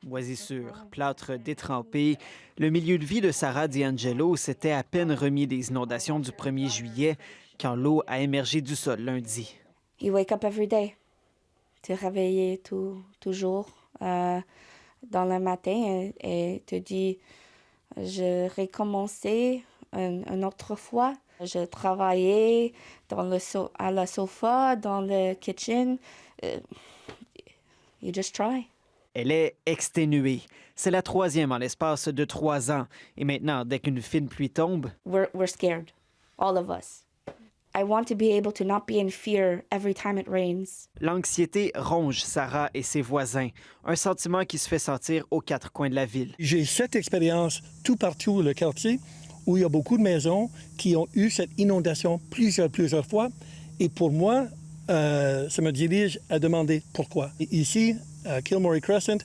Moisissures, plâtre détrempé, le milieu de vie de Sarah D'Angelo s'était à peine remis des inondations du 1er juillet quand l'eau a émergé du sol lundi. You wake up every day. Te réveiller toujours dans le matin et te dis, je recommençais une autre fois. Je travaillais à la sofa, dans le kitchen. You just try. Elle est exténuée. C'est la troisième en l'espace de 3 ans. Et maintenant, dès qu'une fine pluie tombe, We're scared, all of us. I want to be able to not be in fear every time it rains. l'anxiété ronge Sarah et ses voisins. Un sentiment qui se fait sentir aux 4 coins de la ville. J'ai cette expérience tout partout dans le quartier où il y a beaucoup de maisons qui ont eu cette inondation plusieurs fois. Et pour moi, ça me dirige à demander pourquoi. Ici, à Kilmorey Crescent,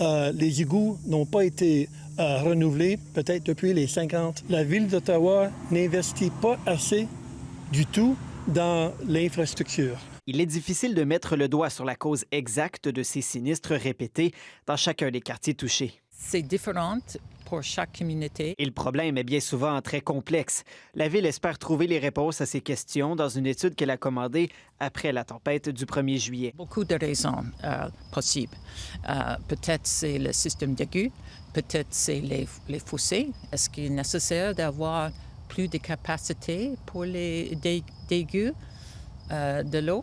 les égouts n'ont pas été renouvelés peut-être depuis les 50. La ville d'Ottawa n'investit pas assez du tout dans l'infrastructure. Il est difficile de mettre le doigt sur la cause exacte de ces sinistres répétés dans chacun des quartiers touchés. C'est différent pour chaque communauté. Et le problème est bien souvent très complexe. La Ville espère trouver les réponses à ces questions dans une étude qu'elle a commandée après la tempête du 1er juillet. Beaucoup de raisons possibles. Peut-être c'est le système d'aigus, peut-être c'est les fossés. Est-ce qu'il est nécessaire d'avoir plus de capacité pour les dégâts de l'eau?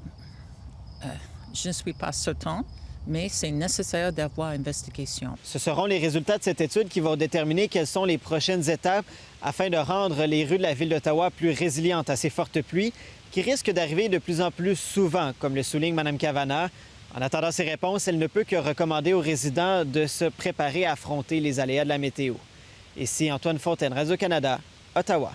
Je ne suis pas certain, mais c'est nécessaire d'avoir une investigation. Ce seront les résultats de cette étude qui vont déterminer quelles sont les prochaines étapes afin de rendre les rues de la Ville d'Ottawa plus résilientes à ces fortes pluies qui risquent d'arriver de plus en plus souvent, comme le souligne Mme Kavanagh. En attendant ces réponses, elle ne peut que recommander aux résidents de se préparer à affronter les aléas de la météo. Ici Antoine Fontaine, Radio-Canada, Ottawa.